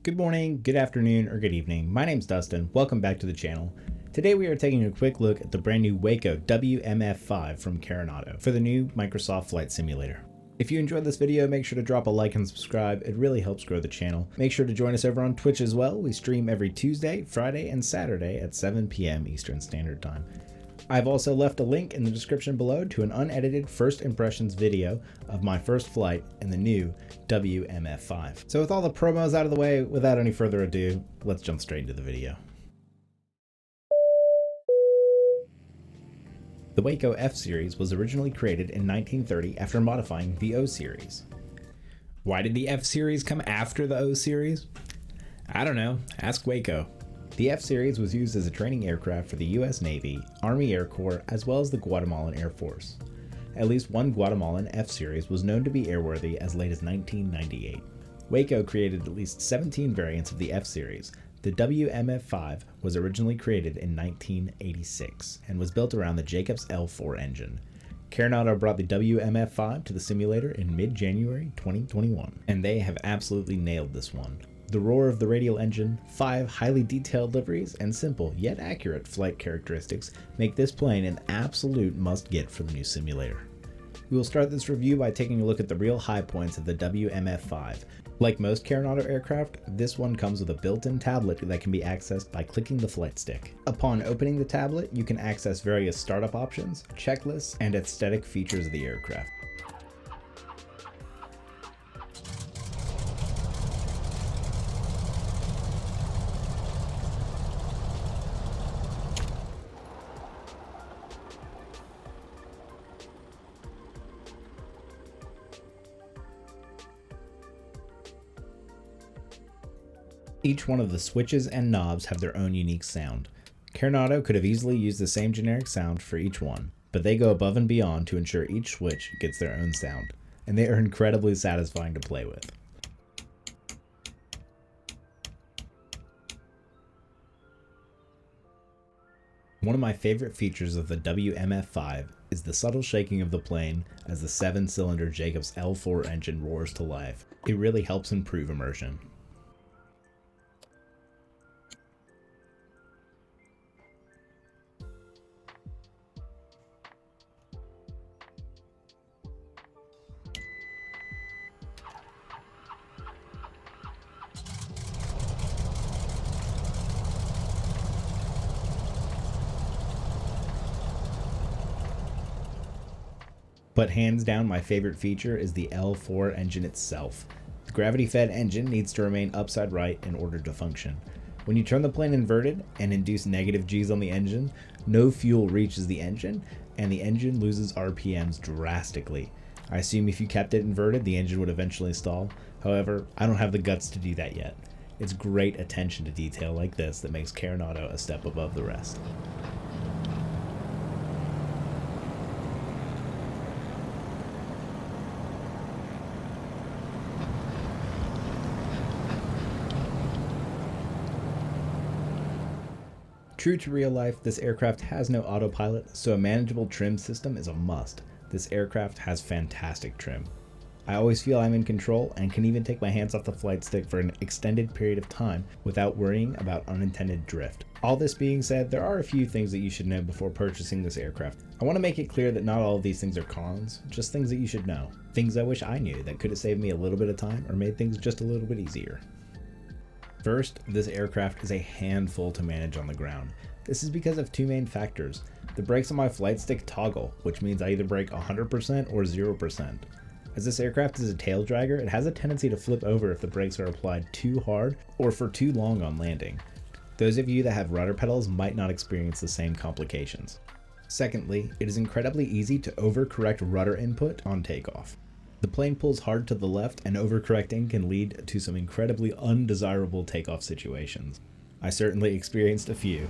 Good morning, good afternoon, or good evening. My name's Dustin. Welcome back to the channel. Today we are taking a quick look at the brand new Waco WMF-5 from Carenado for the new Microsoft Flight Simulator. If you enjoyed this video, make sure to drop a like and subscribe. It really helps grow the channel. Make sure to join us over on Twitch as well. We stream every Tuesday, Friday, and Saturday at 7 p.m. Eastern Standard Time. I've also left a link in the description below to an unedited first impressions video of my first flight in the new WMF-5. So with all the promos out of the way, without any further ado, let's jump straight into the video. The Waco F-Series was originally created in 1930 after modifying the O-Series. Why did the F-Series come after the O-Series? I don't know, ask Waco. The F-Series was used as a training aircraft for the U.S. Navy, Army Air Corps, as well as the Guatemalan Air Force. At least one Guatemalan F-Series was known to be airworthy as late as 1998. Waco created at least 17 variants of the F-Series. The WMF-5 was originally created in 1986 and was built around the Jacobs L4 engine. Carenado brought the WMF-5 to the simulator in mid-January 2021, and they have absolutely nailed this one. The roar of the radial engine, 5 highly detailed liveries, and simple yet accurate flight characteristics make this plane an absolute must-get for the new simulator. We will start this review by taking a look at the real high points of the WMF-5. Like most Carenado aircraft, this one comes with a built-in tablet that can be accessed by clicking the flight stick. Upon opening the tablet, you can access various startup options, checklists, and aesthetic features of the aircraft. Each one of the switches and knobs have their own unique sound. Carenado could have easily used the same generic sound for each one, but they go above and beyond to ensure each switch gets their own sound, and they are incredibly satisfying to play with. One of my favorite features of the WMF-5 is the subtle shaking of the plane as the 7-cylinder Jacobs L4 engine roars to life. It really helps improve immersion. But hands down, my favorite feature is the L4 engine itself. The gravity-fed engine needs to remain upside right in order to function. When you turn the plane inverted and induce negative G's on the engine, no fuel reaches the engine, and the engine loses RPMs drastically. I assume if you kept it inverted, the engine would eventually stall. However, I don't have the guts to do that yet. It's great attention to detail like this that makes Carenado a step above the rest. True to real life, this aircraft has no autopilot, so a manageable trim system is a must. This aircraft has fantastic trim. I always feel I'm in control and can even take my hands off the flight stick for an extended period of time without worrying about unintended drift. All this being said, there are a few things that you should know before purchasing this aircraft. I want to make it clear that not all of these things are cons, just things that you should know. Things I wish I knew that could have saved me a little bit of time or made things just a little bit easier. First, this aircraft is a handful to manage on the ground. This is because of two main factors. The brakes on my flight stick toggle, which means I either brake 100% or 0%. As this aircraft is a tail dragger, it has a tendency to flip over if the brakes are applied too hard or for too long on landing. Those of you that have rudder pedals might not experience the same complications. Secondly, it is incredibly easy to overcorrect rudder input on takeoff. The plane pulls hard to the left, and overcorrecting can lead to some incredibly undesirable takeoff situations. I certainly experienced a few.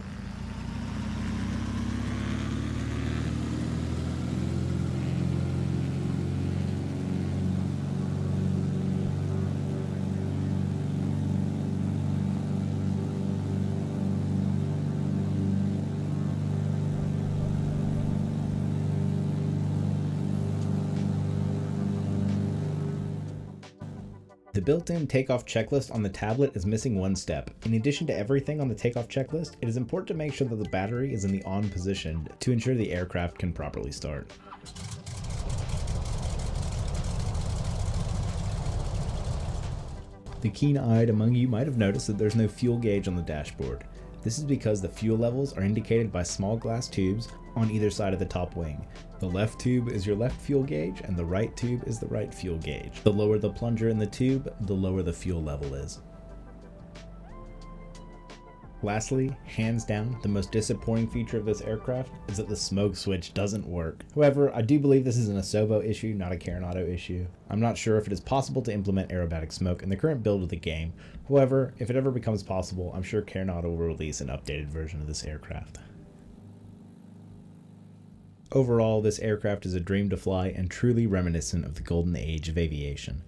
The The built-in takeoff checklist on the tablet is missing one step. In addition to everything on the takeoff checklist, it is important to make sure that the battery is in the on position to ensure the aircraft can properly start. The keen-eyed among you might have noticed that there's no fuel gauge on the dashboard. This is because the fuel levels are indicated by small glass tubes on either side of the top wing. The left tube is your left fuel gauge and the right tube is the right fuel gauge. The lower the plunger in the tube, the lower the fuel level is. Lastly, hands down, the most disappointing feature of this aircraft is that the smoke switch doesn't work. However, I do believe this is an Asobo issue, not a Carenado issue. I'm not sure if it is possible to implement aerobatic smoke in the current build of the game. However, if it ever becomes possible, I'm sure Carenado will release an updated version of this aircraft. Overall, this aircraft is a dream to fly and truly reminiscent of the golden age of aviation.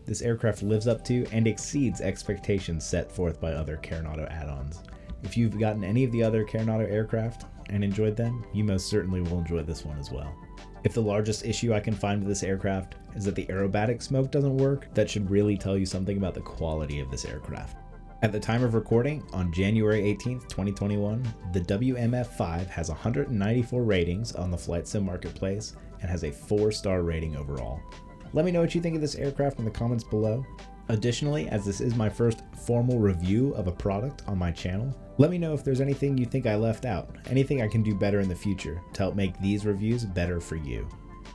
This aircraft lives up to and exceeds expectations set forth by other Carenado add-ons. If you've gotten any of the other Carenado aircraft and enjoyed them, you most certainly will enjoy this one as well. If the largest issue I can find with this aircraft is that the aerobatic smoke doesn't work, that should really tell you something about the quality of this aircraft. At the time of recording, on January 18th, 2021, the WMF-5 has 194 ratings on the Flight Sim Marketplace and has a 4-star rating overall. Let me know what you think of this aircraft in the comments below. Additionally, as this is my first formal review of a product on my channel, let me know if there's anything you think I left out, anything I can do better in the future to help make these reviews better for you.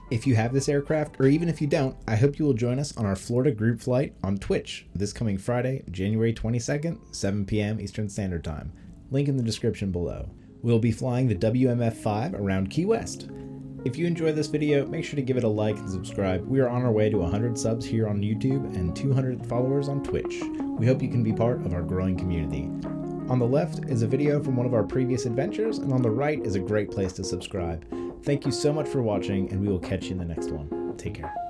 If you have this aircraft, or even if you don't, I hope you will join us on our Florida group flight on Twitch this coming Friday, January 22nd, 7 p.m. Eastern Standard Time. Link in the description below. We'll be flying the WMF-5 around Key West. If you enjoyed this video, make sure to give it a like and subscribe. We are on our way to 100 subs here on YouTube and 200 followers on Twitch. We hope you can be part of our growing community. On the left is a video from one of our previous adventures, and on the right is a great place to subscribe. Thank you so much for watching, and we will catch you in the next one. Take care.